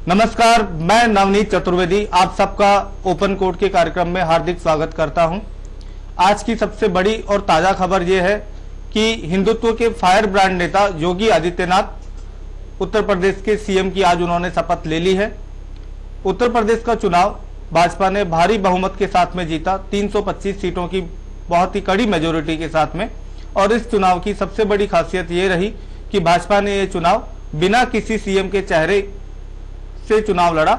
नमस्कार, मैं नवनीत चतुर्वेदी आप सबका ओपन कोर्ट के कार्यक्रम में हार्दिक स्वागत करता हूं। आज की सबसे बड़ी और ताजा खबर यह है कि हिंदुत्व के फायर ब्रांड नेता योगी आदित्यनाथ उत्तर प्रदेश के सीएम की आज उन्होंने शपथ ले ली है। उत्तर प्रदेश का चुनाव भाजपा ने भारी बहुमत के साथ में जीता, 325 सीटों की बहुत ही कड़ी मेजोरिटी के साथ में। और इस चुनाव की सबसे बड़ी खासियत ये रही कि भाजपा ने ये चुनाव बिना किसी सीएम के चेहरे से चुनाव लड़ा।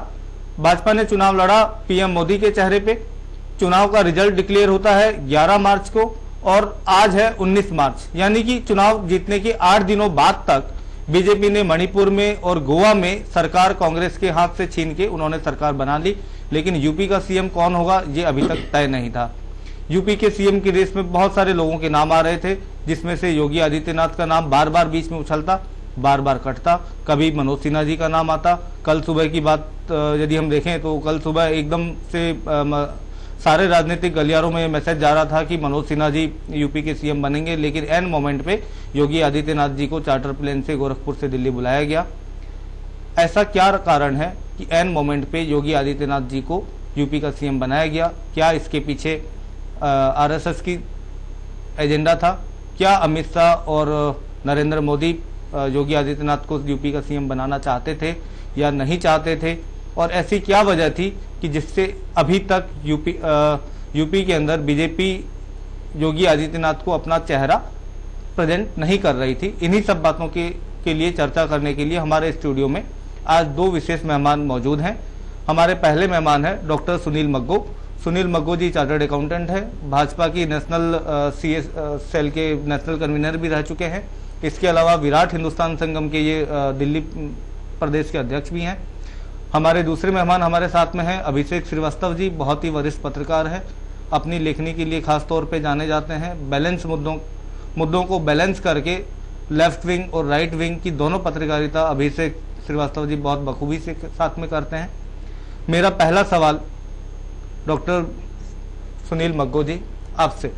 भाजपा ने चुनाव लड़ा पीएम मोदी के चेहरे पे। चुनाव का रिजल्ट डिक्लेयर होता है 11 मार्च को और आज है 19 मार्च, यानी कि चुनाव जीतने के 8 दिनों बाद तक बीजेपी ने मणिपुर में और गोवा में सरकार कांग्रेस के हाथ से छीन के उन्होंने सरकार बना ली। लेकिन यूपी का सीएम कौन होगा ये अभी तक तय नहीं था। यूपी के सीएम की रेस में बहुत सारे लोगों के नाम आ रहे थे, जिसमें से योगी आदित्यनाथ का नाम बार बार बीच में उछलता, बार बार कटता। कभी मनोज सिन्हा जी का नाम आता। कल सुबह की बात यदि हम देखें तो कल सुबह एकदम से सारे राजनीतिक गलियारों में मैसेज जा रहा था कि मनोज सिन्हा जी यूपी के सीएम बनेंगे। लेकिन एन मोमेंट पे योगी आदित्यनाथ जी को चार्टर प्लेन से गोरखपुर से दिल्ली बुलाया गया। ऐसा क्या कारण है कि एन मोमेंट पे योगी आदित्यनाथ जी को यूपी का सीएम बनाया गया? क्या इसके पीछे आरएसएस की एजेंडा था? क्या अमित शाह और नरेंद्र मोदी योगी आदित्यनाथ को यूपी का सीएम बनाना चाहते थे या नहीं चाहते थे? और ऐसी क्या वजह थी कि जिससे अभी तक यूपी के अंदर बीजेपी योगी आदित्यनाथ को अपना चेहरा प्रेजेंट नहीं कर रही थी? इन्हीं सब बातों के लिए चर्चा करने के लिए हमारे स्टूडियो में आज दो विशेष मेहमान मौजूद हैं। हमारे पहले मेहमान है डॉक्टर सुनील मग्गो। सुनील मग्गो जी चार्टर्ड अकाउंटेंट है, भाजपा की नेशनल सीएस सेल के नेशनल कन्वीनर भी रह चुके हैं। इसके अलावा विराट हिंदुस्तान संगम के ये दिल्ली प्रदेश के अध्यक्ष भी हैं। हमारे दूसरे मेहमान हमारे साथ में हैं अभिषेक श्रीवास्तव जी, बहुत ही वरिष्ठ पत्रकार हैं, अपनी लेखनी के लिए खास तौर पे जाने जाते हैं। बैलेंस मुद्दों को बैलेंस करके लेफ्ट विंग और राइट विंग की दोनों पत्रकारिता अभिषेक श्रीवास्तव जी बहुत बखूबी से साथ में करते हैं। मेरा पहला सवाल डॉक्टर सुनील मग्गो जी आपसे,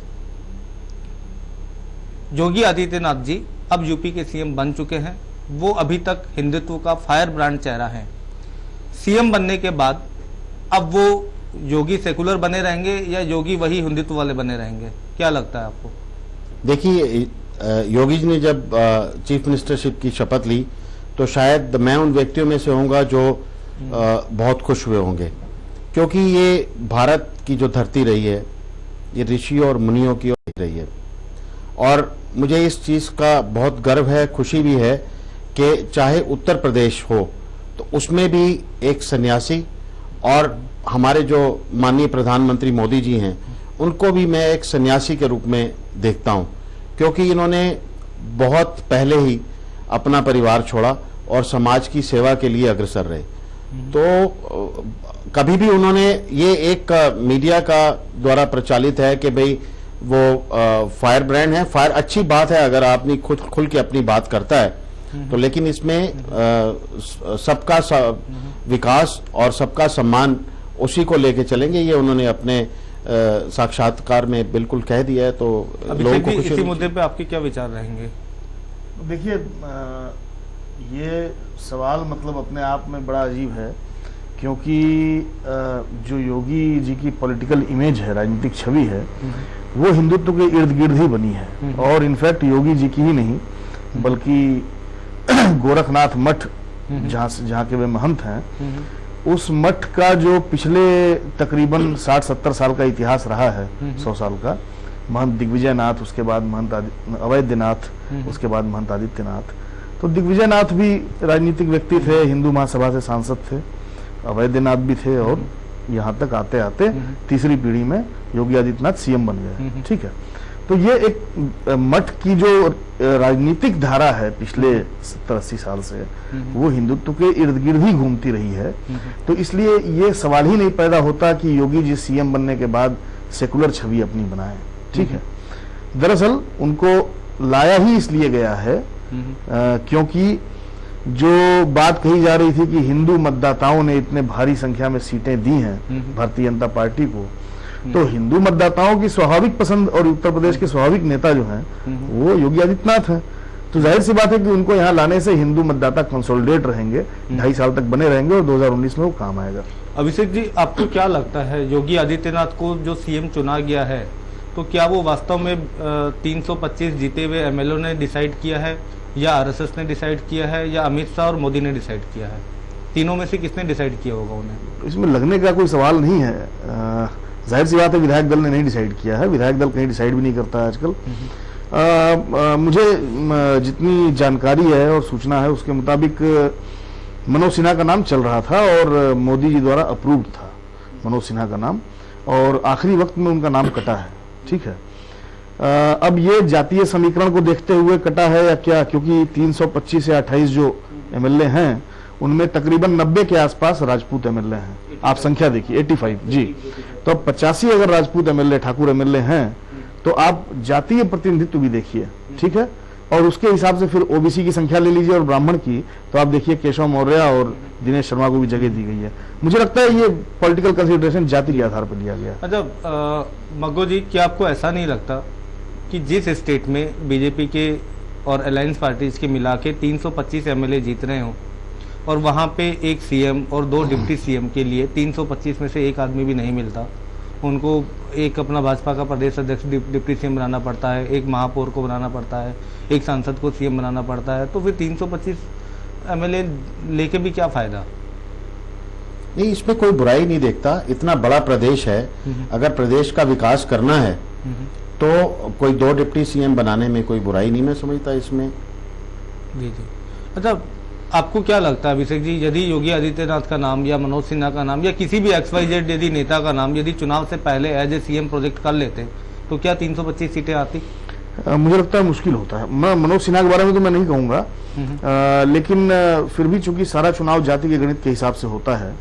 योगी आदित्यनाथ जी अब यूपी के सीएम बन चुके हैं, वो अभी तक हिंदुत्व का फायर ब्रांड चेहरा है। सीएम बनने के बाद अब वो योगी सेकुलर बने रहेंगे या योगी वही हिंदुत्व वाले बने रहेंगे? क्या लगता है आपको? देखिए, योगी जी ने जब चीफ मिनिस्टरशिप की शपथ ली तो शायद मैं उन व्यक्तियों में से होऊंगा जो बहुत खुश हुए होंगे, क्योंकि ये भारत की जो धरती रही है ये ऋषियों और मुनियों की रही है। और मुझे इस चीज का बहुत गर्व है, खुशी भी है कि चाहे उत्तर प्रदेश हो तो उसमें भी एक सन्यासी और हमारे जो माननीय प्रधानमंत्री मोदी जी हैं उनको भी मैं एक सन्यासी के रूप में देखता हूं, क्योंकि इन्होंने बहुत पहले ही अपना परिवार छोड़ा और समाज की सेवा के लिए अग्रसर रहे। तो कभी भी उन्होंने ये एक मीडिया का द्वारा प्रचालित है कि भाई वो फायर ब्रांड है। फायर अच्छी बात है अगर आपने खुल के अपनी बात करता है तो, लेकिन इसमें सबका विकास और सबका सम्मान उसी को लेके चलेंगे, ये उन्होंने अपने साक्षात्कार में बिल्कुल कह दिया है। तो लोगों को इसी मुद्दे पे आपके क्या विचार रहेंगे? देखिए, ये सवाल मतलब अपने आप में बड़ा अजीब है, क्योंकि जो योगी जी की पॉलिटिकल इमेज है, राजनीतिक छवि है, वो हिंदुत्व के इर्द गिर्द ही बनी है। और इनफैक्ट योगी जी की ही नहीं बल्कि गोरखनाथ मठ जहाँ के वे महंत हैं, उस मठ का जो पिछले तकरीबन 60-70 साल का इतिहास रहा है, 100 साल का, महंत दिग्विजय नाथ, उसके बाद महंत अवैधनाथ, उसके बाद महंत आदित्यनाथ। तो दिग्विजय नाथ भी राजनीतिक व्यक्ति थे, हिंदू महासभा से सांसद थे, अवैधनाथ भी थे, और यहाँ तक आते आते तीसरी पीढ़ी में योगी आदित्यनाथ सीएम बन गए। ठीक है, तो ये एक मठ की जो राजनीतिक धारा है पिछले 70-80 साल से, वो हिंदुत्व के इर्द गिर्द ही घूमती रही है। तो इसलिए ये सवाल ही नहीं पैदा होता कि योगी जी सीएम बनने के बाद सेकुलर छवि अपनी बनाए। ठीक है, दरअसल उनको लाया ही इसलिए गया है क्योंकि जो बात कही जा रही थी कि हिंदू मतदाताओं ने इतने भारी संख्या में सीटें दी हैं भारतीय जनता पार्टी को, तो हिंदू मतदाताओं की स्वाभाविक पसंद और उत्तर प्रदेश के स्वाभाविक नेता जो हैं वो योगी आदित्यनाथ हैं। तो जाहिर सी बात है कि उनको यहाँ लाने से हिंदू मतदाता कंसोलिडेट रहेंगे, 2.5 साल तक बने रहेंगे और 2019 में वो काम आएगा। अभिषेक जी, आपको क्या लगता है योगी आदित्यनाथ को जो सीएम चुना गया है, तो क्या वो वास्तव में 325 जीते हुए एमएलए ने डिसाइड किया है, या आरएसएस ने डिसाइड किया है, या अमित शाह और मोदी ने डिसाइड किया है? तीनों में से किसने डिसाइड किया होगा उन्हें? इसमें लगने का कोई सवाल नहीं है। जाहिर सी बात है विधायक दल ने नहीं डिसाइड किया है, विधायक दल कहीं डिसाइड भी नहीं करता है आजकल। मुझे जितनी जानकारी है और सूचना है उसके मुताबिक मनोज सिन्हा का नाम चल रहा था और मोदी जी द्वारा अप्रूव्ड था मनोज सिन्हा का नाम, और आखिरी वक्त में उनका नाम कटा है। ठीक है, अब ये जातीय समीकरण को देखते हुए कटा है या क्या, क्योंकि 325 या 28 जो एमएलए हैं उनमें तकरीबन 90 के आसपास राजपूत एमएलए हैं। आप संख्या देखिए 85 जी, तो अब 85 अगर राजपूत एमएलए, ठाकुर एमएलए हैं, तो आप जातीय प्रतिनिधित्व भी देखिए। ठीक है, और उसके हिसाब से फिर ओबीसी की संख्या ले लीजिए और ब्राह्मण की, तो आप देखिए केशव मौर्य और दिनेश शर्मा को भी जगह दी गई है। मुझे लगता है ये पॉलिटिकल कंसिडरेशन जाति के आधार पर लिया गया। अच्छा मग्गो जी, क्या आपको ऐसा नहीं लगता कि जिस स्टेट में बीजेपी के और अलायंस पार्टीज के मिला के 325 एमएलए जीत रहे हो और वहां पे एक सीएम और 2 डिप्टी सीएम के लिए 325 में से एक आदमी भी नहीं मिलता, उनको एक अपना भाजपा का प्रदेश अध्यक्ष डिप्टी सीएम बनाना पड़ता है, एक महापौर को बनाना पड़ता है, एक सांसद को सीएम बनाना पड़ता है, तो फिर 325 एमएलए लेके भी क्या फायदा? नहीं, इसमें कोई बुराई नहीं देखता। इतना बड़ा प्रदेश है, अगर प्रदेश का विकास करना है तो कोई 2 डिप्टी सीएम बनाने में कोई बुराई नहीं मैं समझता इसमें। जी जी। अच्छा, आपको क्या लगता है अभिषेक जी, यदि योगी आदित्यनाथ का नाम या मनोज सिन्हा का नाम या किसी भी XYZ यदि नेता का नाम यदि चुनाव से पहले एज ए सीएम प्रोजेक्ट कर लेते तो क्या 325 सीटें आती? मुझे लगता है मुश्किल होता है। मैं मनोज सिन्हा के बारे में तो मैं नहीं कहूंगा, लेकिन फिर भी चूंकि सारा चुनाव जाति के गणित के हिसाब से होता है,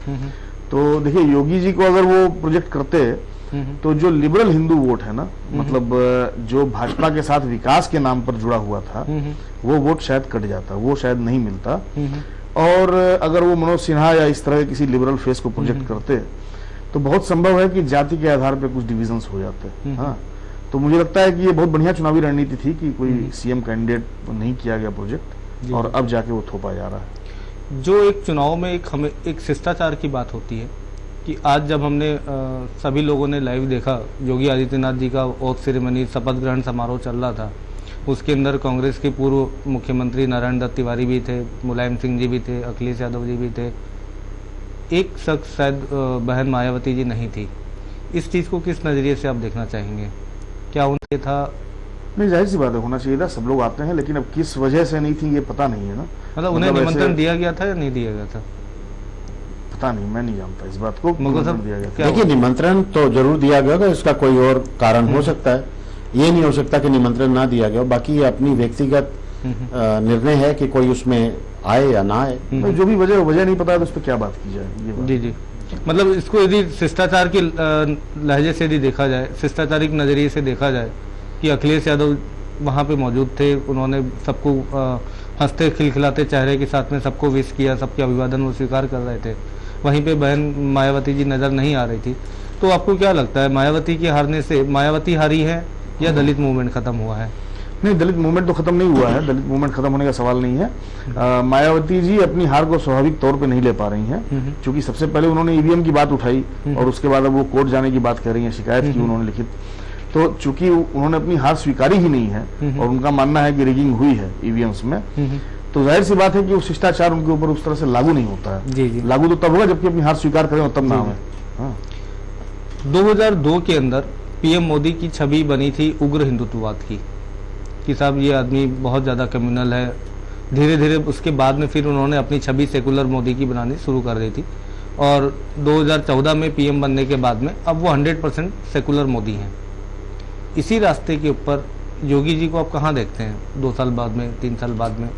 तो देखिए योगी जी को अगर वो प्रोजेक्ट करते तो जो लिबरल हिंदू वोट है ना, मतलब जो भाजपा के साथ विकास के नाम पर जुड़ा हुआ था, वो वोट शायद कट जाता, वो शायद नहीं मिलता। और अगर वो मनोज सिन्हा या इस तरह के किसी लिबरल फेस को प्रोजेक्ट करते तो बहुत संभव है कि जाति के आधार पर कुछ डिविजन्स हो जाते। हाँ, तो मुझे लगता है कि ये बहुत बढ़िया चुनावी रणनीति थी कि कोई सीएम कैंडिडेट नहीं किया गया प्रोजेक्ट, और अब जाके वो थोपा जा रहा है। जो एक चुनाव में एक शिष्टाचार की बात होती है कि आज जब हमने सभी लोगों ने लाइव देखा योगी आदित्यनाथ जी का ओथ सेरेमनी, शपथ ग्रहण समारोह चल रहा था, उसके अंदर कांग्रेस के पूर्व मुख्यमंत्री नारायण दत्त तिवारी भी थे, मुलायम सिंह जी भी थे, अखिलेश यादव जी भी थे, एक शख्स शायद बहन मायावती जी नहीं थी। इस चीज़ को किस नज़रिए से आप देखना चाहेंगे? क्या उनके था? नहीं, जाहिर सी बात है होना चाहिए था, सब लोग आते हैं, लेकिन अब किस वजह से नहीं थी ये पता नहीं है ना। मतलब उन्हें निमंत्रण दिया गया था या नहीं दिया गया था? पता नहीं, मैं नहीं जानता इस बात को। देखिए, निमंत्रण तो जरूर दिया गया होगा, इसका कोई और कारण हो सकता है, ये नहीं हो सकता कि निमंत्रण ना दिया गया। बाकी ये अपनी व्यक्तिगत निर्णय है कि कोई उसमें आए या ना आए, जो भी वजह नहीं पता है तो उस पर क्या बात की जाए। जी जी, मतलब इसको यदि शिष्टाचार के लहजे से यदि देखा जाए, शिष्टाचारिक नजरिए से देखा जाए कि अखिलेश यादव वहाँ पे मौजूद थे, उन्होंने सबको हंसते खिलखिलाते चेहरे के साथ में सबको विश किया, सबके अभिवादन वो स्वीकार कर रहे थे, वहीं पे बहन मायावती जी नजर नहीं आ रही थी। तो आपको क्या लगता है, मायावती के हारने से मायावती हारी है या दलित मूवमेंट खत्म हुआ है? नहीं, दलित मूवमेंट तो खत्म नहीं हुआ है, दलित मूवमेंट खत्म होने का सवाल नहीं है। मायावती जी अपनी हार को स्वाभाविक तौर पे नहीं ले पा रही हैं, क्योंकि सबसे पहले उन्होंने ईवीएम की बात उठाई और उसके बाद अब वो कोर्ट जाने की बात कर रही हैं, शिकायत की उन्होंने लिखित। तो चूंकि उन्होंने अपनी हार स्वीकारी ही नहीं है और उनका मानना है कि रिगिंग हुई है ईवीएम्स में, तो जाहिर सी बात है कि वो शिष्टाचार उनके ऊपर उस तरह से लागू नहीं होता है। जी जी। लागू तो तब होगा जबकि अपनी हार स्वीकार करें और तब नाम है। हाँ। 2002 के अंदर पीएम मोदी की छवि बनी थी उग्र हिंदुत्ववाद की, कि साहब ये आदमी बहुत ज़्यादा कम्युनल है। धीरे धीरे उसके बाद में फिर उन्होंने अपनी छवि सेकुलर मोदी की बनानी शुरू कर दी थी, और 2014 में पीएम बनने के बाद में अब वो 100% सेकुलर मोदी हैं। इसी रास्ते के ऊपर योगी जी को आप कहाँ देखते हैं 2 साल बाद में, 3 साल बाद में?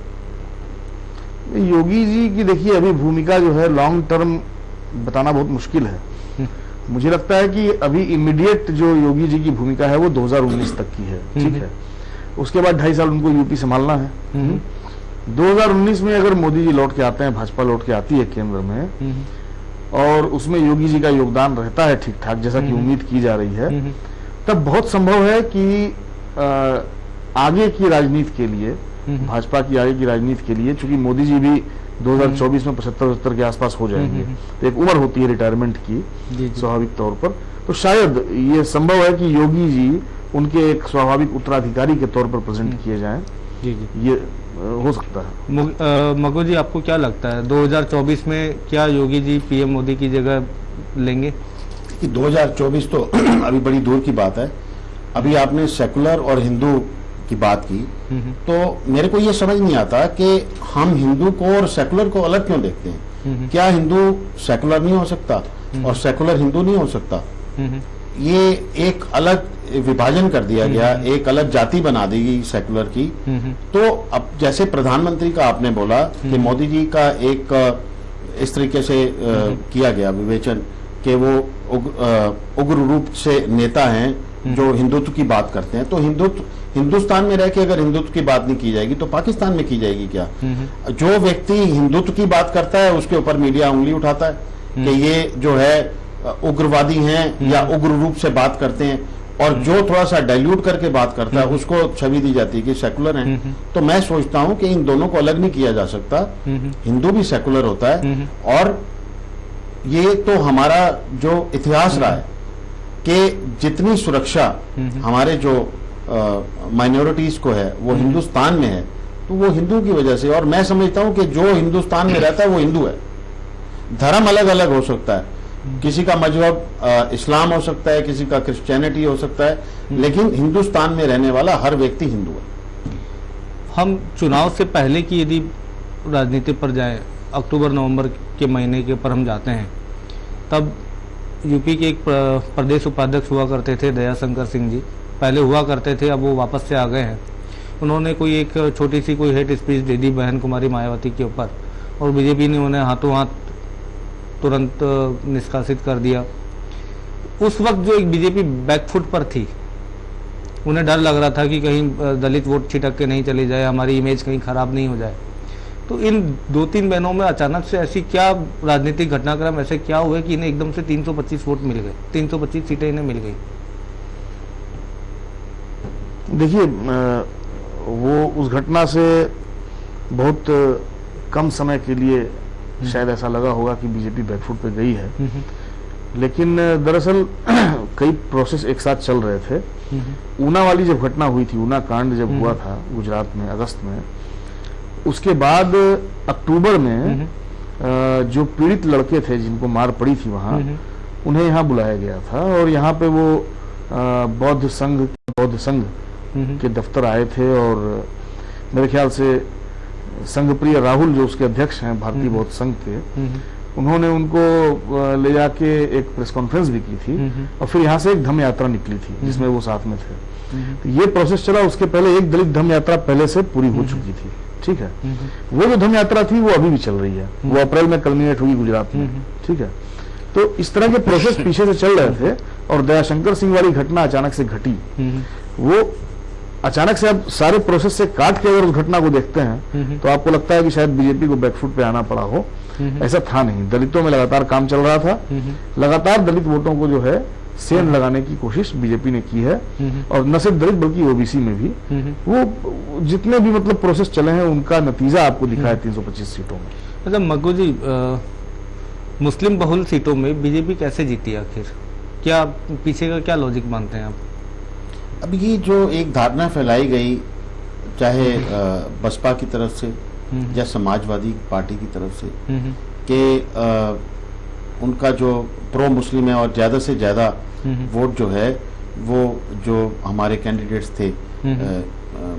योगी जी की देखिए अभी भूमिका जो है लॉन्ग टर्म बताना बहुत मुश्किल है। मुझे लगता है कि अभी इमीडिएट जो योगी जी की भूमिका है वो 2019 तक की है, ठीक है। उसके बाद 2.5 साल उनको यूपी संभालना है। 2019 में अगर मोदी जी लौट के आते हैं, भाजपा लौट के आती है केंद्र में, और उसमें योगी जी का योगदान रहता है ठीक ठाक जैसा कि उम्मीद की जा रही है, तब बहुत संभव है कि आगे की राजनीति के लिए भाजपा की आगे की राजनीति के लिए, चूंकि मोदी जी भी 2024 में 75-75 के आसपास हो जाएंगे, तो एक उम्र होती है रिटायरमेंट की स्वाभाविक तौर पर, तो शायद ये संभव है कि योगी जी उनके एक स्वाभाविक उत्तराधिकारी के तौर पर प्रेजेंट किए जाएं। ये हो सकता है। मगो जी, आपको क्या लगता है 2024 में क्या योगी जी पीएम मोदी की जगह लेंगे? कि 2024 तो अभी बड़ी दूर की बात है। अभी आपने सेकुलर और हिंदू की बात की, तो मेरे को ये समझ नहीं आता कि हम हिंदू को और सेकुलर को अलग क्यों देखते हैं। क्या हिंदू सेकुलर नहीं हो सकता और सेकुलर हिंदू नहीं हो सकता? ये एक अलग विभाजन कर दिया गया, एक अलग जाति बना दी गई सेकुलर की। तो अब जैसे प्रधानमंत्री का आपने बोला कि मोदी जी का एक इस तरीके से किया गया विवेचन कि वो उग्र रूप से नेता हैं जो हिंदुत्व की बात करते हैं। तो हिंदुस्तान में रह के अगर हिंदुत्व की बात नहीं की जाएगी तो पाकिस्तान में की जाएगी क्या? जो व्यक्ति हिंदुत्व की बात करता है उसके ऊपर मीडिया उंगली उठाता है कि ये जो है उग्रवादी हैं या उग्र रूप से बात करते हैं, और जो थोड़ा सा डाइल्यूट करके बात करता है उसको छवि दी जाती है कि सेकुलर हैं। तो मैं सोचता हूं कि इन दोनों को अलग नहीं किया जा सकता। हिंदू भी सेकुलर होता है, और ये तो हमारा जो इतिहास रहा है कि जितनी सुरक्षा हमारे जो माइनॉरिटीज को है वो हिंदुस्तान में है, तो वो हिंदू की वजह से। और मैं समझता हूं कि जो हिंदुस्तान में रहता है वो हिंदू है। धर्म अलग अलग हो सकता है, किसी का मजहब इस्लाम हो सकता है, किसी का क्रिश्चियनिटी हो सकता है, लेकिन हिंदुस्तान में रहने वाला हर व्यक्ति हिंदू है। हम चुनाव से पहले की यदि राजनीति पर जाएं, अक्टूबर नवंबर के महीने के ऊपर हम जाते हैं, तब यूपी के एक प्रदेश उपाध्यक्ष हुआ करते थे दयाशंकर सिंह जी, पहले हुआ करते थे, अब वो वापस से आ गए हैं। उन्होंने कोई एक छोटी सी कोई हेट स्पीच दे दी बहन कुमारी मायावती के ऊपर, और बीजेपी ने उन्हें हाथों हाथ तुरंत निष्कासित कर दिया। उस वक्त जो एक बीजेपी बैकफुट पर थी, उन्हें डर लग रहा था कि कहीं दलित वोट छिटक के नहीं चली जाए, हमारी इमेज कहीं खराब नहीं हो जाए। तो इन 2-3 बहनों में अचानक से ऐसी क्या राजनीतिक घटनाक्रम ऐसे क्या हुए कि इन्हें एकदम से 325 वोट मिल गए, 325 सीटें इन्हें मिल गई? देखिए, वो उस घटना से बहुत कम समय के लिए शायद ऐसा लगा होगा कि बीजेपी बैकफुट पे गई है, लेकिन दरअसल कई प्रोसेस एक साथ चल रहे थे। ऊना वाली जब घटना हुई थी, ऊना कांड जब हुआ था गुजरात में अगस्त में, उसके बाद अक्टूबर में जो पीड़ित लड़के थे जिनको मार पड़ी थी वहां, उन्हें यहाँ बुलाया गया था, और यहाँ पे वो बौद्ध संघ के दफ्तर आए थे, और मेरे ख्याल से संघप्रिय राहुल जो उसके अध्यक्ष हैं भारतीय बौद्ध संघ के, उन्होंने उनको ले जाके एक प्रेस कॉन्फ्रेंस भी की थी, और फिर यहाँ से एक धम्म यात्रा निकली थी जिसमें वो साथ में थे। तो ये प्रोसेस चला। उसके पहले एक दलित धम्म यात्रा पहले से पूरी हो चुकी थी, ठीक है। वो जो धम्म यात्रा थी वो अभी भी चल रही है, वो अप्रैल में कल्मिनेट हुई गुजरात में, ठीक है। तो इस तरह के प्रोसेस पीछे से चल रहे थे, और दयाशंकर सिंह वाली घटना अचानक से घटी। वो अचानक से अब सारे प्रोसेस से काट के अगर उस घटना को देखते हैं तो आपको लगता है कि शायद बीजेपी को बैकफुट पे आना पड़ा हो। ऐसा था नहीं, दलितों में लगातार काम चल रहा था, लगातार दलित वोटों को जो है सेंध लगाने की कोशिश बीजेपी ने की है, और न सिर्फ दलित बल्कि ओबीसी में भी वो जितने भी मतलब प्रोसेस चले हैं उनका नतीजा आपको दिखा है 325 सीटों में। अच्छा मग्गू जी, मुस्लिम बहुल सीटों में बीजेपी कैसे जीती आखिर? क्या पीछे का क्या लॉजिक मानते हैं आप? अब ये जो एक धारणा फैलाई गई, चाहे बसपा की तरफ से या समाजवादी पार्टी की तरफ से, कि उनका जो प्रो मुस्लिम है और ज्यादा से ज्यादा वोट जो है वो जो हमारे कैंडिडेट्स थे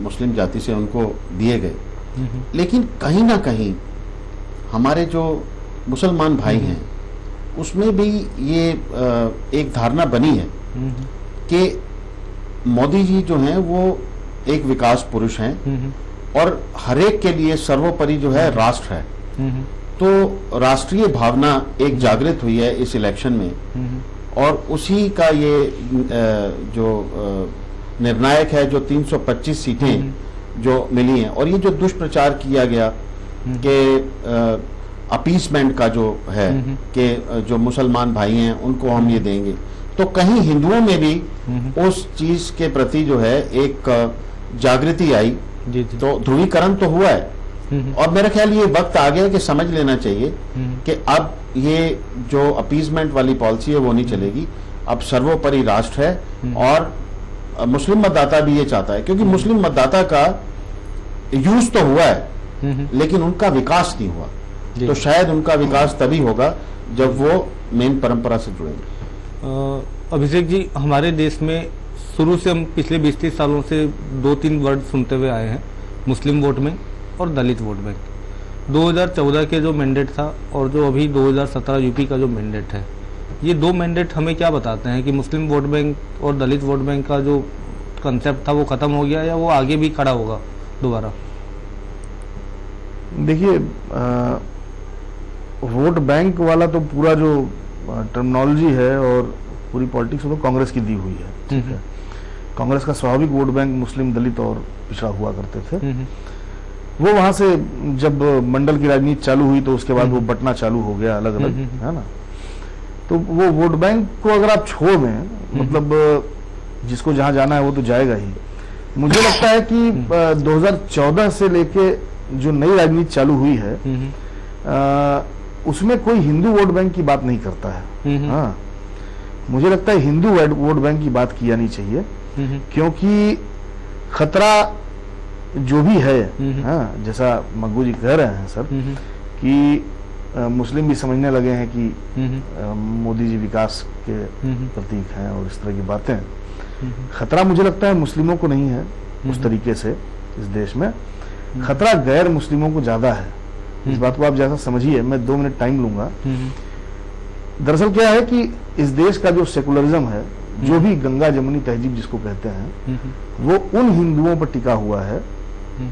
मुस्लिम जाति से उनको दिए गए। लेकिन कहीं ना कहीं हमारे जो मुसलमान भाई हैं उसमें भी ये एक धारणा बनी है कि मोदी जी जो हैं वो एक विकास पुरुष हैं, और हरेक के लिए सर्वोपरि जो है राष्ट्र है। तो राष्ट्रीय भावना एक जागृत हुई है इस इलेक्शन में, और उसी का ये जो निर्णायक है, जो 325 सीटें जो मिली हैं, और ये जो दुष्प्रचार किया गया कि अपीसमेंट का जो है कि जो मुसलमान भाई हैं उनको हम ये देंगे, तो कहीं हिंदुओं में भी उस चीज के प्रति जो है एक जागृति आई जी जी। तो ध्रुवीकरण तो हुआ है और मेरा ख्याल ये वक्त आ गया कि समझ लेना चाहिए कि अब ये जो अपीजमेंट वाली पॉलिसी है वो नहीं चलेगी। अब सर्वोपरि राष्ट्र है और मुस्लिम मतदाता भी ये चाहता है, क्योंकि मुस्लिम मतदाता का यूज तो हुआ है लेकिन उनका विकास नहीं हुआ। जी। तो शायद उनका विकास तभी होगा जब वो मेन परंपरा से जुड़ेंगे। अभिषेक जी, हमारे देश में शुरू से हम पिछले 20-30 सालों से 2-3 वर्ड सुनते हुए आए हैं, मुस्लिम वोट बैंक और दलित वोट बैंक। 2014 के जो मैंडेट था और जो अभी 2017 यूपी का जो मैंडेट है, ये दो मैंडेट हमें क्या बताते हैं कि मुस्लिम वोट बैंक और दलित वोट बैंक का जो कंसेप्ट था वो खत्म हो गया या वो आगे भी खड़ा होगा दोबारा? देखिए, वोट बैंक वाला तो पूरा जो टर्मिनोलॉजी है और पूरी पॉलिटिक्स तो कांग्रेस की दी हुई है, ठीक है। कांग्रेस का स्वाभाविक वोट बैंक मुस्लिम, दलित और पिछड़ा हुआ करते थे। वो वहां से जब मंडल की राजनीति चालू हुई तो उसके बाद वो बंटना चालू हो गया अलग अलग, है ना। तो वो वोट बैंक को अगर आप छोड़ दें, मतलब जिसको जहां जाना है वो तो जाएगा ही। मुझे लगता है कि 2014 से लेके जो नई राजनीति चालू हुई है उसमें कोई हिंदू वोट बैंक की बात नहीं करता है। हाँ, मुझे लगता है हिंदू वोट बैंक की बात की जानी चाहिए, क्योंकि खतरा जो भी है, हाँ, जैसा मग्गू जी कह रहे हैं सर कि मुस्लिम भी समझने लगे हैं कि मोदी जी विकास के प्रतीक हैं और इस तरह की बातें। खतरा मुझे लगता है मुस्लिमों को नहीं है उस तरीके से इस देश में, खतरा गैर मुस्लिमों को ज्यादा है। इस बात को आप जैसा समझिए, मैं 2 मिनट टाइम लूंगा। दरअसल क्या है कि इस देश का जो सेकुलरिज्म है, जो भी गंगा जमुनी तहजीब जिसको कहते हैं, वो उन हिंदुओं पर टिका हुआ है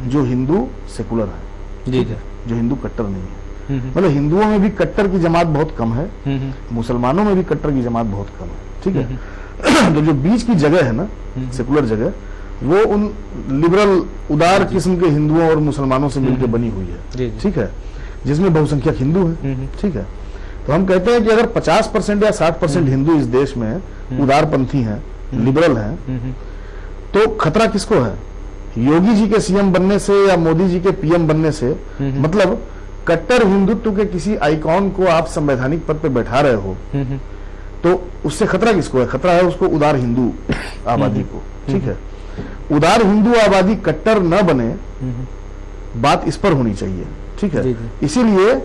जो हिंदू सेकुलर है, जी जी। जो हिंदू कट्टर नहीं है। मतलब हिंदुओं में भी कट्टर की जमात बहुत कम है, मुसलमानों में भी कट्टर की जमात बहुत कम है, ठीक है। तो जो बीच की जगह है ना, सेकुलर जगह, वो उन लिबरल उदार किस्म के हिंदुओं और मुसलमानों से मिलकर बनी हुई है, ठीक है, जिसमें बहुसंख्यक हिंदू है, ठीक है। तो हम कहते हैं कि अगर 50% या 60% हिंदू इस देश में उदारपंथी हैं, लिबरल हैं, तो खतरा किसको है? योगी जी के सीएम बनने से या मोदी जी के पीएम बनने से? मतलब कट्टर हिंदुत्व के किसी आइकॉन को आप संवैधानिक पद पे बैठा रहे हो, तो उससे खतरा किसको है? खतरा है उसको उदार हिंदू आबादी को, ठीक है। उदार हिंदू आबादी कट्टर न बने, बात इस पर होनी चाहिए, ठीक है। इसीलिए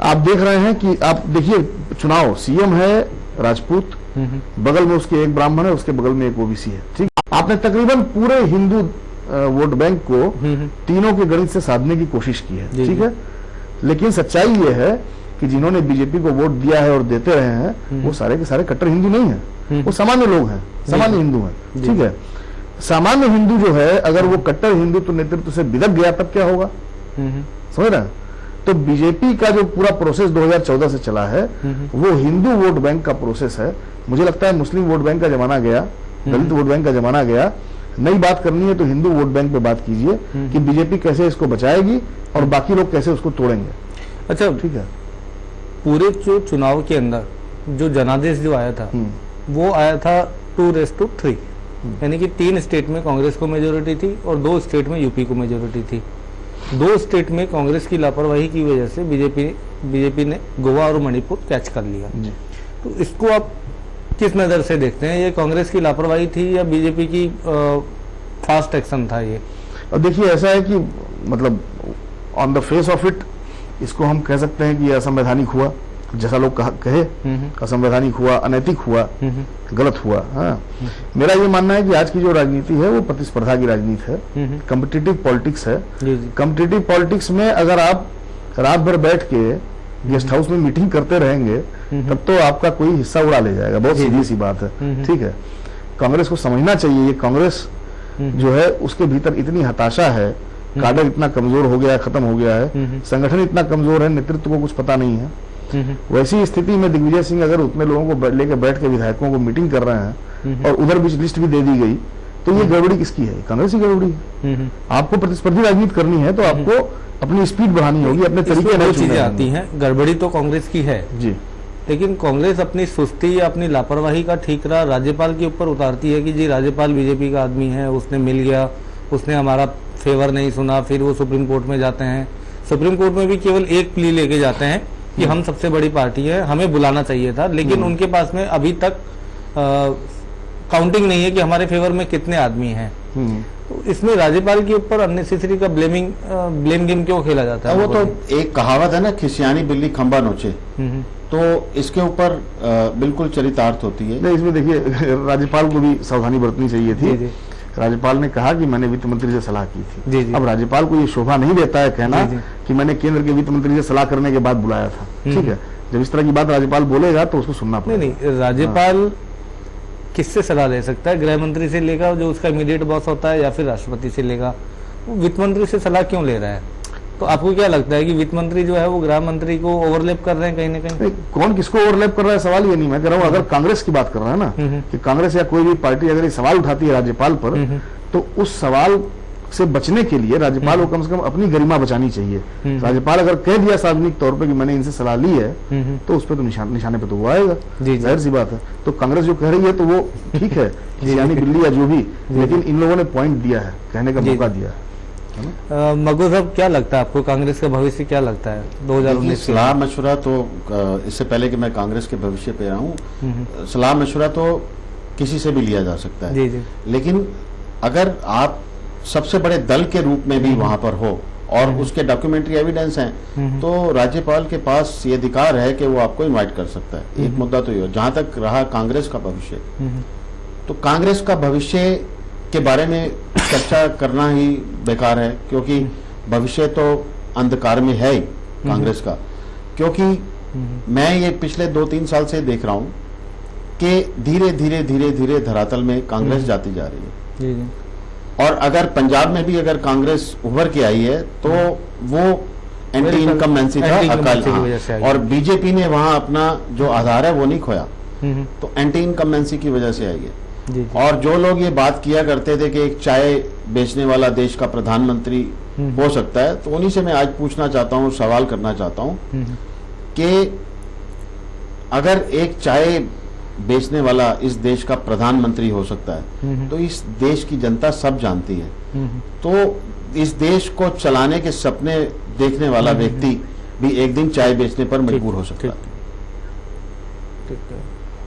आप देख रहे हैं कि आप देखिए चुनाव, सीएम है राजपूत, बगल में उसके एक ब्राह्मण है, उसके बगल में एक ओबीसी है, ठीक। आपने तकरीबन पूरे हिंदू वोट बैंक को तीनों के गणित से साधने की कोशिश की है, ठीक है। लेकिन सच्चाई ये है कि जिन्होंने बीजेपी को वोट दिया है और देते रहे हैं, वो सारे के सारे कट्टर हिंदू नहीं है, वो सामान्य लोग हैं, सामान्य हिंदू हैं, ठीक है। सामान्य हिंदू जो है, अगर वो कट्टर हिंदुत्व नेतृत्व से बिदक गया तब क्या होगा, समझ रहे हैं? तो बीजेपी का जो पूरा प्रोसेस 2014 से चला है, वो हिंदू वोट बैंक का प्रोसेस है। मुझे लगता है मुस्लिम वोट बैंक का जमाना गया, दलित वोट बैंक का जमाना गया। नई बात करनी है तो हिंदू वोट बैंक पे बात कीजिए कि बीजेपी कैसे इसको बचाएगी और बाकी लोग कैसे उसको तोड़ेंगे। अच्छा, ठीक है। पूरे जो चुनाव के अंदर जो जनादेश जो आया था, वो आया था 2:3, यानी कि 3 स्टेट में कांग्रेस को मेजोरिटी थी और 2 स्टेट में यूपी को मेजोरिटी थी। 2 स्टेट में कांग्रेस की लापरवाही की वजह से बीजेपी ने गोवा और मणिपुर कैच कर लिया। तो इसको आप किस नज़र से देखते हैं? ये कांग्रेस की लापरवाही थी या बीजेपी की फास्ट एक्शन था ये? और देखिए ऐसा है कि मतलब on the face of it इसको हम कह सकते हैं कि असंवैधानिक हुआ, जैसा लोग कहे, असंवैधानिक हुआ, अनैतिक हुआ, गलत हुआ। हाँ, मेरा ये मानना है कि आज की जो राजनीति है वो प्रतिस्पर्धा की राजनीति है, कॉम्पिटिटिव पॉलिटिक्स है। कॉम्पिटिटिव पॉलिटिक्स में अगर आप रात भर बैठ के गेस्ट हाउस में मीटिंग करते रहेंगे तब तो आपका कोई हिस्सा उड़ा ले जाएगा, बहुत सीधी सी बात है, ठीक है। कांग्रेस को समझना चाहिए, ये कांग्रेस जो है उसके भीतर इतनी हताशा है, काडर इतना कमजोर हो गया है, खत्म हो गया है, संगठन इतना कमजोर है, नेतृत्व को कुछ पता नहीं है। वैसी स्थिति में दिग्विजय सिंह अगर उतने लोगों को लेकर बैठ के विधायकों को मीटिंग कर रहे हैं और उधर बीच लिस्ट भी दे दी गई, तो ये गड़बड़ी किसकी है? कांग्रेस की गड़बड़ी है। आपको प्रतिस्पर्धी राजनीति करनी है तो आपको अपनी स्पीड बढ़ानी होगी, अपने तरीके दो चीजें आती हैं। गड़बड़ी तो कांग्रेस की है जी, लेकिन कांग्रेस अपनी सुस्ती या अपनी लापरवाही का ठीकरा राज्यपाल के ऊपर उतारती है कि जी राज्यपाल बीजेपी का आदमी है, उसने मिल गया, उसने हमारा फेवर नहीं सुना, फिर वो सुप्रीम कोर्ट में जाते हैं। सुप्रीम कोर्ट में भी केवल एक प्ली लेके जाते हैं कि हम सबसे बड़ी पार्टी है, हमें बुलाना चाहिए था, लेकिन उनके पास में अभी तक काउंटिंग नहीं है कि हमारे फेवर में कितने आदमी हैं। तो इसमें राज्यपाल के ऊपर अननेसेसरी का ब्लेम गेम क्यों खेला जाता है? वो तो एक कहावत है ना, खिसियानी बिल्ली खंबा नोचे, तो इसके ऊपर बिल्कुल चरितार्थ होती है। नहीं, इसमें देखिए राज्यपाल को भी सावधानी बरतनी चाहिए थी। जी। राज्यपाल ने कहा कि मैंने वित्त मंत्री से सलाह की थी। जी। अब राज्यपाल को ये शोभा नहीं देता है कहना कि मैंने केंद्र के वित्त मंत्री से सलाह करने के बाद बुलाया था। ठीक है, जब इस तरह की बात राज्यपाल बोलेगा तो उसको सुनना पड़ेगा। नहीं, राज्यपाल किससे सलाह ले सकता है? गृह मंत्री से लेगा, जो उसका इमीडिएट बॉस होता है, या फिर राष्ट्रपति से लेगा? वो वित्त मंत्री से सलाह क्यों ले रहा है? तो आपको क्या लगता है कि वित्त मंत्री जो है वो गृह मंत्री को ओवरलैप कर रहे हैं कहीं ना कहीं? कौन किसको ओवरलैप कर रहा है सवाल ये नहीं मैं कर रहा हूँ। अगर कांग्रेस की बात कर रहा है ना, कि कांग्रेस या कोई भी पार्टी अगर ये सवाल उठाती है राज्यपाल पर, तो उस सवाल से बचने के लिए राज्यपाल को कम से कम अपनी गरिमा बचानी चाहिए। राज्यपाल अगर कह दिया सार्वजनिक तौर पे कि मैंने इनसे सलाह ली है, तो उस पर तो निशाने पे तो वो आएगा, जाहिर सी बात है। तो कांग्रेस जो कह रही है तो वो ठीक है, यानी बिल्ली या जो भी, लेकिन इन लोगों ने पॉइंट दिया है, कहने का मौका दिया है। मगो साहब, क्या लगता है आपको, कांग्रेस का भविष्य क्या लगता है 2019? सलाह मशवरा तो इससे पहले कि मैं कांग्रेस के भविष्य पे रहूं, सलाह मशवरा तो किसी से भी लिया जा सकता है। जी। लेकिन अगर आप सबसे बड़े दल के रूप में भी वहां पर हो और उसके डॉक्यूमेंट्री एविडेंस हैं, तो राज्यपाल के पास ये अधिकार है कि वो आपको इनवाइट कर सकता है। एक मुद्दा तो ये। जहां तक रहा कांग्रेस का भविष्य, तो कांग्रेस का भविष्य के बारे में चर्चा करना ही बेकार है, क्योंकि भविष्य तो अंधकार में है ही कांग्रेस का। क्योंकि मैं ये पिछले 2-3 साल से देख रहा हूं कि धीरे धीरे धीरे धीरे धरातल में कांग्रेस जाती जा रही है। और अगर पंजाब में भी अगर कांग्रेस उभर के आई है, तो वो एंटी इनकम्बेंसी का अकाल, और बीजेपी ने वहां अपना जो आधार है वो नहीं खोया, तो एंटी इनकम्बेंसी की वजह से आई है। और जो लोग ये बात किया करते थे कि एक चाय बेचने वाला देश का प्रधानमंत्री हो सकता है, तो उन्हीं से मैं आज पूछना चाहता हूँ, सवाल करना चाहता हूँ कि अगर एक चाय बेचने वाला इस देश का प्रधानमंत्री हो सकता है, तो इस देश की जनता सब जानती है, तो इस देश को चलाने के सपने देखने वाला व्यक्ति भी एक दिन चाय बेचने पर मजबूर हो सकता है।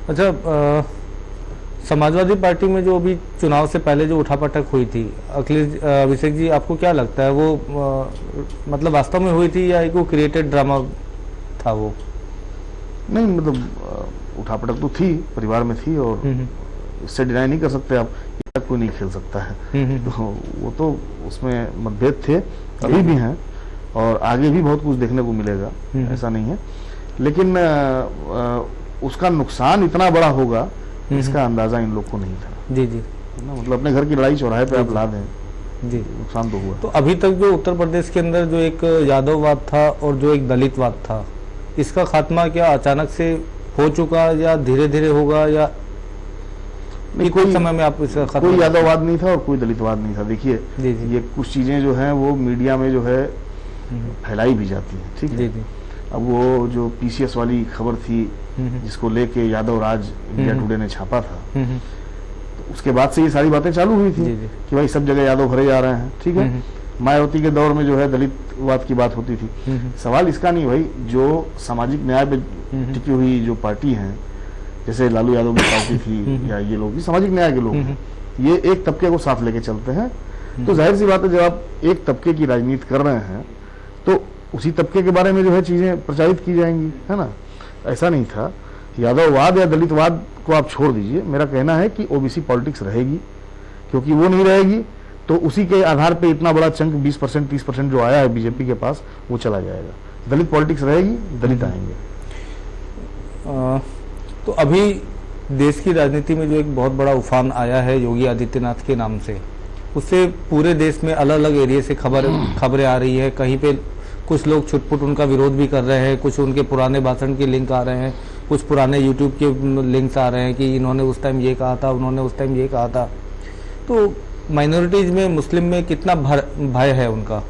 अच्छा, समाजवादी पार्टी में जो अभी चुनाव से पहले जो उठापटक हुई थी, अभिषेक जी, आपको क्या लगता है वो मतलब वास्तव में हुई थी या एक वो क्रिएटेड ड्रामा था? वो नहीं, मतलब उठापटक तो थी, परिवार में थी, और इससे डिनाई नहीं कर सकते आप, कोई नहीं खेल सकता है। तो वो तो उसमें मतभेद थे, अभी भी हैं, और आगे भी बहुत कुछ देखने को मिलेगा, ऐसा नहीं है। लेकिन उसका नुकसान इतना बड़ा होगा, इसका अंदाजा इन लोग को नहीं था। जी। मतलब अपने घर की लड़ाई चौराहे पे आप ला दें, जी, नुकसान तो हुआ। तो अभी तक जो उत्तर प्रदेश के अंदर जो एक यादववाद था और जो एक दलितवाद था, इसका खात्मा क्या अचानक से हो चुका या धीरे धीरे होगा, या नहीं, कोई समय में आप इसका खात्मा? कोई यादववाद नहीं था और कोई दलितवाद नहीं था। देखिए, ये कुछ चीजें जो हैं वो मीडिया में जो है फैलाई भी जाती हैं, ठीक है। अब वो जो पीसीएस वाली खबर थी जिसको लेके यादव राज इंडिया टुडे ने छापा था, तो उसके बाद से ये सारी बातें चालू हुई थी कि भाई सब जगह यादव भरे जा रहे हैं, ठीक है। मायावती के दौर में जो है दलितवाद की बात होती थी। सवाल इसका नहीं भाई, जो सामाजिक न्याय पे टिकी हुई जो पार्टी है, जैसे लालू यादव की पार्टी थी, या ये लोग भी सामाजिक न्याय के लोग हैं, ये एक तबके को साथ लेके चलते हैं। तो जाहिर सी बात है, जब आप एक तबके की राजनीति कर रहे हैं, तो उसी तबके के बारे में जो है चीजें प्रचारित की जाएंगी, है ना। ऐसा नहीं था। यादववाद या दलितवाद को आप छोड़ दीजिए, मेरा कहना है कि ओबीसी पॉलिटिक्स रहेगी, क्योंकि वो नहीं रहेगी तो उसी के आधार पे इतना बड़ा चंक 20% 30% जो आया है बीजेपी के पास, वो चला जाएगा। दलित पॉलिटिक्स रहेगी, दलित आएंगे। तो अभी देश की राजनीति में जो एक बहुत बड़ा उफान आया है योगी आदित्यनाथ के नाम से, उससे पूरे देश में अलग अलग एरिया से खबरें आ रही है। कहीं पे कुछ लोग छुटपुट उनका विरोध भी कर रहे हैं, कुछ उनके पुराने भाषण के लिंक आ रहे हैं, कुछ पुराने यूट्यूब के लिंक्स आ रहे हैं कि इन्होंने उस टाइम ये कहा था, उन्होंने उस टाइम ये कहा था। तो माइनॉरिटीज में, मुस्लिम में कितना भय है उनका?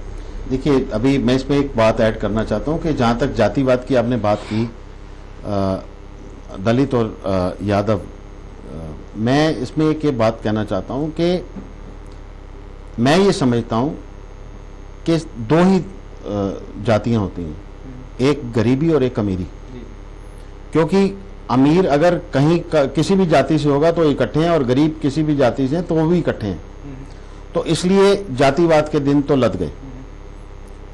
देखिए, अभी मैं इसमें एक बात ऐड करना चाहता हूं कि जहां तक जातिवाद की आपने बात की, दलित और यादव, मैं इसमें एक ये बात कहना चाहता हूं कि मैं ये समझता हूं कि दो ही जातियां होती हैं, एक गरीबी और एक अमीरी। क्योंकि अमीर अगर कहीं किसी भी जाति से होगा तो इकट्ठे हैं, और गरीब किसी भी जाति से हैं तो वो भी इकट्ठे हैं। तो इसलिए जातिवाद के दिन तो लद गए।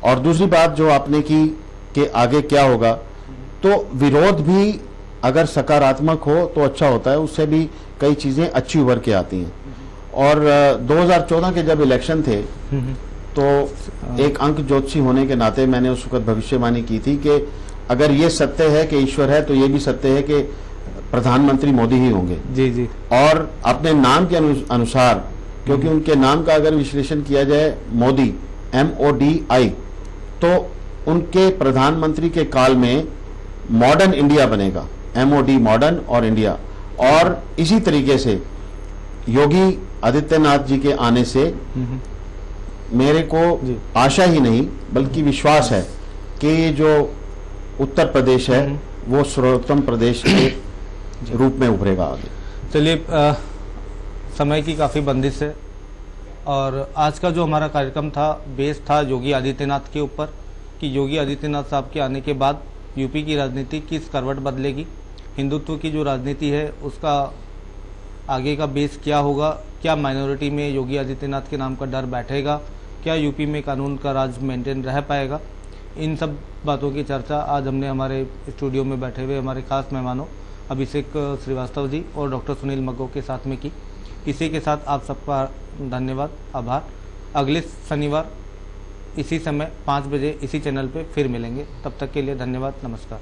और दूसरी बात जो आपने की कि आगे क्या होगा, तो विरोध भी अगर सकारात्मक हो तो अच्छा होता है, उससे भी कई चीजें अच्छी उभर के आती हैं। और 2014 के जब इलेक्शन थे तो एक अंक ज्योतिषी होने के नाते मैंने उस वक्त भविष्यवाणी की थी कि अगर ये सत्य है कि ईश्वर है तो ये भी सत्य है कि प्रधानमंत्री मोदी ही होंगे। जी जी। और अपने नाम के अनुसार, क्योंकि उनके नाम का अगर विश्लेषण किया जाए मोदी, MODI, तो उनके प्रधानमंत्री के काल में मॉडर्न इंडिया बनेगा, MOD मॉडर्न और इंडिया। और इसी तरीके से योगी आदित्यनाथ जी के आने से मेरे को आशा ही नहीं बल्कि विश्वास है कि जो उत्तर प्रदेश है वो सर्वोत्तम प्रदेश के रूप में उभरेगा आगे। चलिए, समय की काफ़ी बंदिश है और आज का जो हमारा कार्यक्रम था बेस था योगी आदित्यनाथ के ऊपर कि योगी आदित्यनाथ साहब के आने के बाद यूपी की राजनीति किस करवट बदलेगी, हिंदुत्व की जो राजनीति है उसका आगे का बेस क्या होगा, क्या माइनॉरिटी में योगी आदित्यनाथ के नाम का डर बैठेगा, क्या यूपी में कानून का राज मेंटेन रह पाएगा। इन सब बातों की चर्चा आज हमने हमारे स्टूडियो में बैठे हुए हमारे खास मेहमानों अभिषेक श्रीवास्तव जी और डॉक्टर सुनील मग्गो के साथ में की। इसी के साथ आप सबका धन्यवाद, आभार। अगले शनिवार इसी समय 5 बजे इसी चैनल पे फिर मिलेंगे। तब तक के लिए धन्यवाद, नमस्कार।